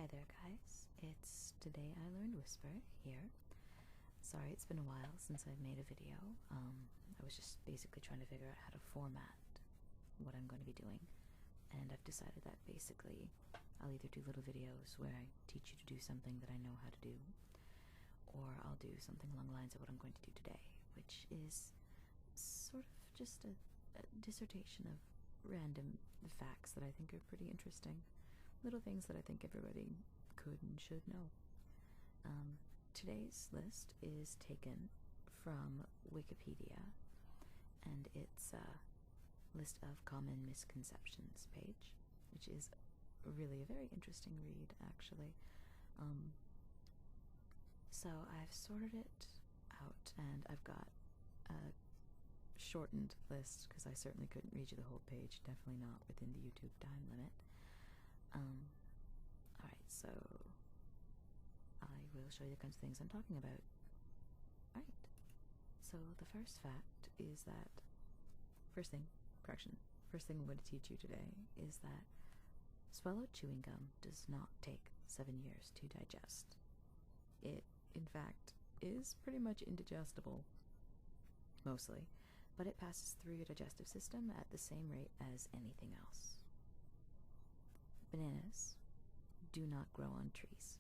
Hi there, guys. It's Today I Learned Whisper here. Sorry, it's been a while since I've made a video. I was just basically trying to figure out how to format what I'm going to be doing, and I've decided that basically I'll either do little videos where I teach you to do something that I know how to do, or I'll do something along the lines of what I'm going to do today, which is sort of just a dissertation of random facts that I think are pretty interesting. Little things that I think everybody could and should know. Today's list is taken from Wikipedia, and it's a list of common misconceptions page, which is really a very interesting read, actually. So I've sorted it out, and I've got a shortened list because I certainly couldn't read you the whole page, definitely not within the YouTube time limit. Alright, so I will show you the kinds of things I'm talking about. Alright, so the first fact is that, first thing I'm going to teach you today is that swallowed chewing gum does not take 7 years to digest. It, in fact, is pretty much indigestible, mostly, but it passes through your digestive system at the same rate as anything else. Bananas do not grow on trees.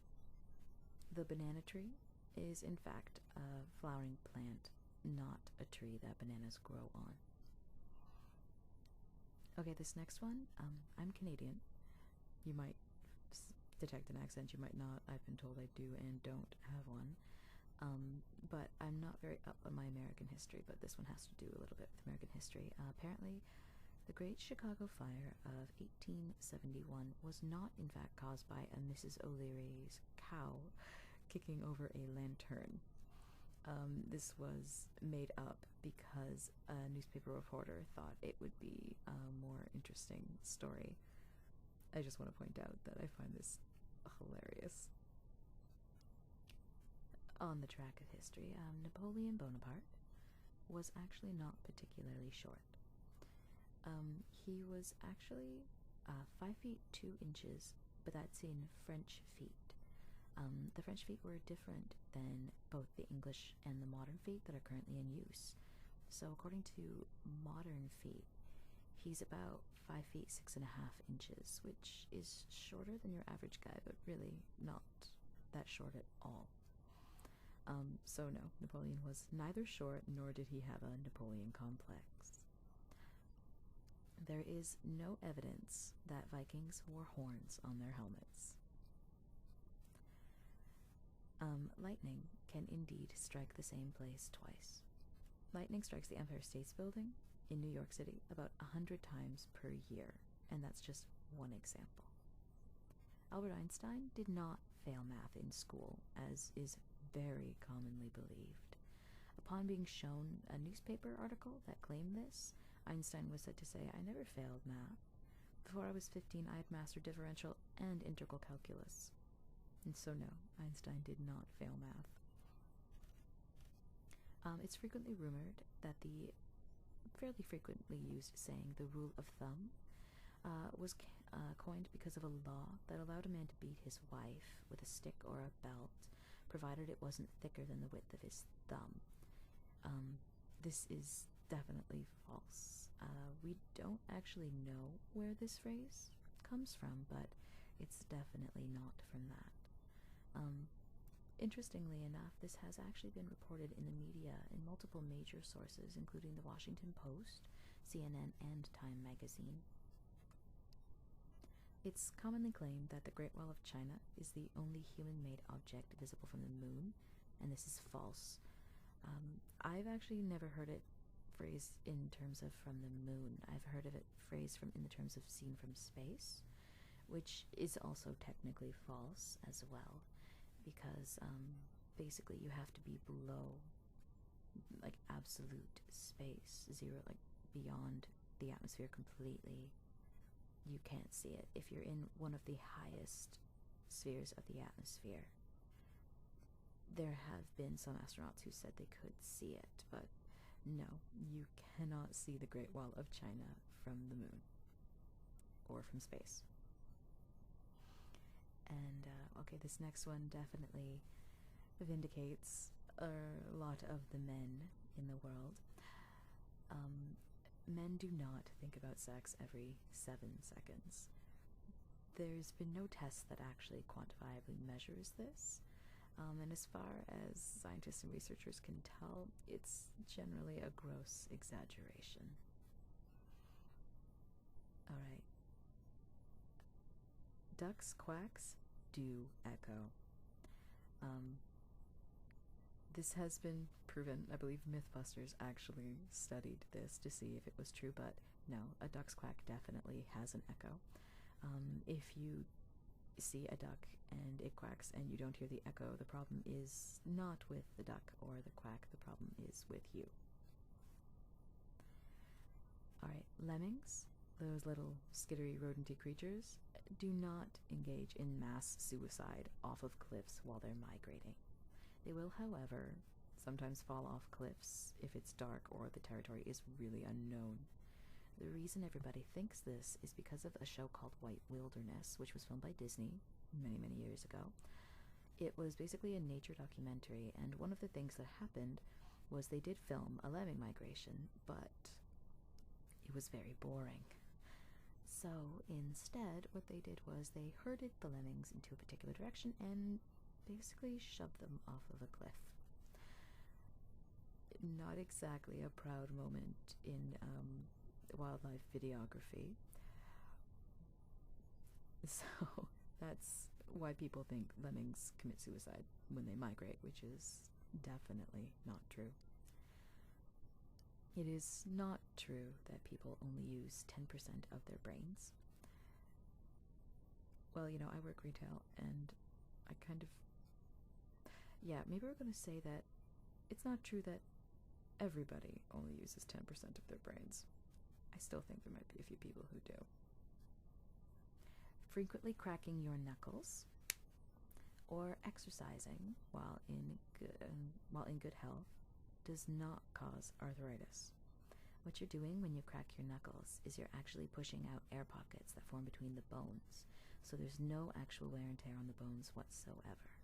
The banana tree is, in fact, a flowering plant, not a tree that bananas grow on. Okay, this next one, I'm Canadian. You might detect an accent, you might not. I've been told I do and don't have one. But I'm not very up on my American history, but this one has to do a little bit with American history. Apparently, the Great Chicago Fire of 1871 was not, in fact, caused by a Mrs. O'Leary's cow kicking over a lantern. This was made up because a newspaper reporter thought it would be a more interesting story. I just want to point out that I find this hilarious. On the track of history, Napoleon Bonaparte was actually not particularly short. He was actually 5 feet 2 inches, but that's in French feet. The French feet were different than both the English and the modern feet that are currently in use. So according to modern feet, he's about 5 feet 6.5 inches, which is shorter than your average guy, but really not that short at all. So no, Napoleon was neither short nor did he have a Napoleon complex. There is no evidence that Vikings wore horns on their helmets. Lightning can indeed strike the same place twice. Lightning strikes the Empire State Building in New York City about 100 times per year, and that's just one example. Albert Einstein did not fail math in school, as is very commonly believed. Upon being shown a newspaper article that claimed this, Einstein was said to say, "I never failed math. Before I was 15, I had mastered differential and integral calculus." And so no, Einstein did not fail math. It's frequently rumored that the fairly frequently used saying, "the rule of thumb," was coined because of a law that allowed a man to beat his wife with a stick or a belt, provided it wasn't thicker than the width of his thumb. This is definitely false. We don't actually know where this phrase comes from, but it's definitely not from that. Interestingly enough, this has actually been reported in the media in multiple major sources, including the Washington Post, CNN, and Time magazine. It's commonly claimed that the Great Wall of China is the only human-made object visible from the moon, and this is false. I've actually never heard it phrased in terms of from the moon. I've heard of it phrased in the terms of seen from space, which is also technically false as well, because basically you have to be below like absolute space, zero, like beyond the atmosphere completely. You can't see it. If you're in one of the highest spheres of the atmosphere, there have been some astronauts who said they could see it, but no, you cannot see the Great Wall of China from the moon or from space. And okay, this next one definitely vindicates a lot of the men in the world. Men do not think about sex every 7 seconds. There's been no test that actually quantifiably measures this. And as far as scientists and researchers can tell, it's generally a gross exaggeration. Alright. Ducks' quacks do echo. This has been proven. I believe Mythbusters actually studied this to see if it was true, but no, a duck's quack definitely has an echo. If you see a duck and it quacks and you don't hear the echo, the problem is not with the duck or the quack, the problem is with you. Alright, lemmings, those little skittery rodenty creatures, do not engage in mass suicide off of cliffs while they're migrating. They will, however, sometimes fall off cliffs if it's dark or the territory is really unknown. The reason everybody thinks this is because of a show called White Wilderness, which was filmed by Disney many, many years ago. It was basically a nature documentary, and one of the things that happened was they did film a lemming migration, but it was very boring. So instead, what they did was they herded the lemmings into a particular direction and basically shoved them off of a cliff. Not exactly a proud moment in wildlife videography. So that's why people think lemmings commit suicide when they migrate, which is definitely not true. It is not true that people only use 10% of their brains. Well, you know, I work retail, and I kind of... Yeah, maybe we're going to say that it's not true that everybody only uses 10% of their brains. I still think there might be a few people who do. Frequently cracking your knuckles or exercising while in good health does not cause arthritis. What you're doing when you crack your knuckles is you're actually pushing out air pockets that form between the bones, so there's no actual wear and tear on the bones whatsoever.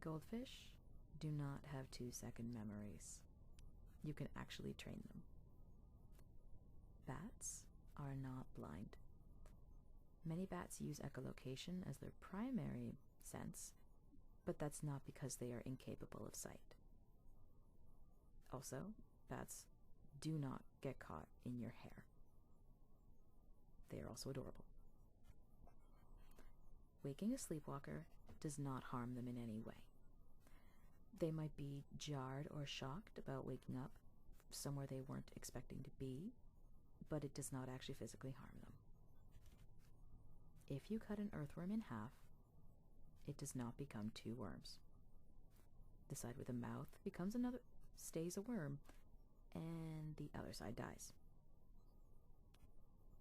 Goldfish do not have 2-second memories. You can actually train them. Bats are not blind. Many bats use echolocation as their primary sense, but that's not because they are incapable of sight. Also, bats do not get caught in your hair. They are also adorable. Waking a sleepwalker does not harm them in any way. They might be jarred or shocked about waking up somewhere they weren't expecting to be, but it does not actually physically harm them. If you cut an earthworm in half, it does not become 2 worms. The side with a mouth stays a worm, and the other side dies.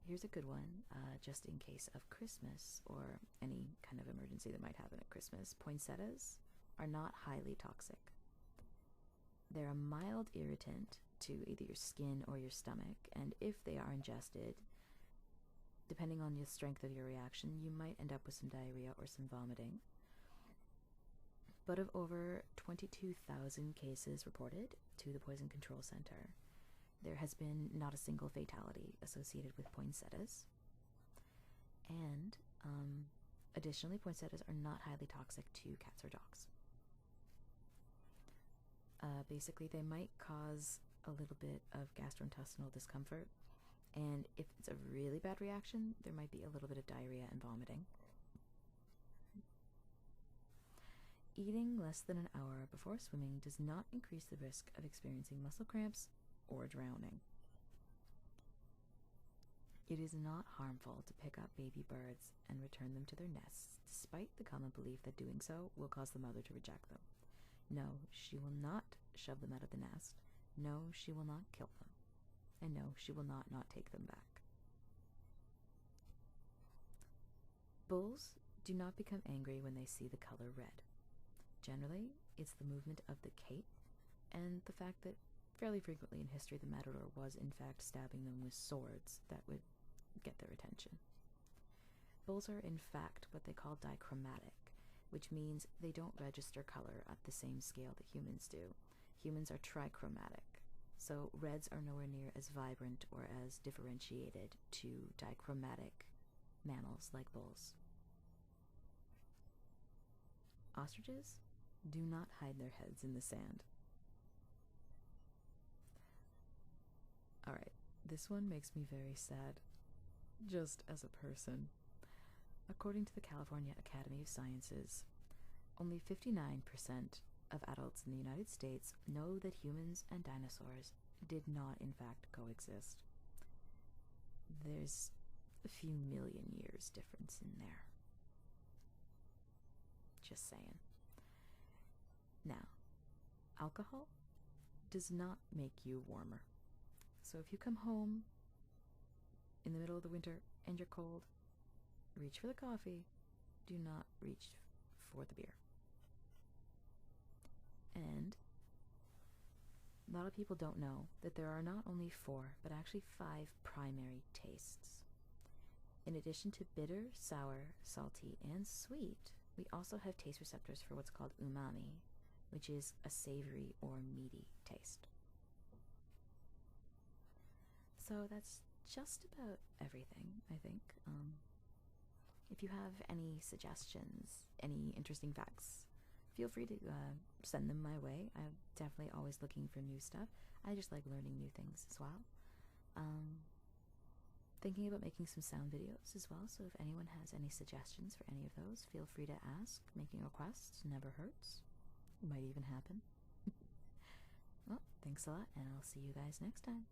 Here's a good one, just in case of Christmas or any kind of emergency that might happen at Christmas. Poinsettias are not highly toxic. They're a mild irritant to either your skin or your stomach, and if they are ingested, depending on the strength of your reaction, you might end up with some diarrhea or some vomiting. But of over 22,000 cases reported to the Poison Control Center, there has been not a single fatality associated with poinsettias. And additionally, poinsettias are not highly toxic to cats or dogs. Basically, they might cause a little bit of gastrointestinal discomfort, and if it's a really bad reaction, there might be a little bit of diarrhea and vomiting. Eating less than an hour before swimming does not increase the risk of experiencing muscle cramps or drowning. It is not harmful to pick up baby birds and return them to their nests, despite the common belief that doing so will cause the mother to reject them. No, she will not shove them out of the nest. No, she will not kill them. And no, she will not take them back. Bulls do not become angry when they see the color red. Generally, it's the movement of the cape and the fact that fairly frequently in history the matador was in fact stabbing them with swords that would get their attention. Bulls are in fact what they call dichromatic, which means they don't register color at the same scale that humans do. Humans are trichromatic, so reds are nowhere near as vibrant or as differentiated to dichromatic mammals like bulls. Ostriches do not hide their heads in the sand. Alright, this one makes me very sad, just as a person. According to the California Academy of Sciences, only 59% of adults in the United States know that humans and dinosaurs did not in fact coexist. There's a few million years difference in there. Just saying. Now, alcohol does not make you warmer. So if you come home in the middle of the winter and you're cold, reach for the coffee. Do not reach for the beer. And a lot of people don't know that there are not only 4, but actually 5 primary tastes. In addition to bitter, sour, salty, and sweet, we also have taste receptors for what's called umami, which is a savory or meaty taste. So that's just about everything, I think. If you have any suggestions, any interesting facts, feel free to send them my way. I'm definitely always looking for new stuff. I just like learning new things as well. Thinking about making some sound videos as well, so if anyone has any suggestions for any of those, feel free to ask. Making requests never hurts. Might even happen. Well, thanks a lot, and I'll see you guys next time.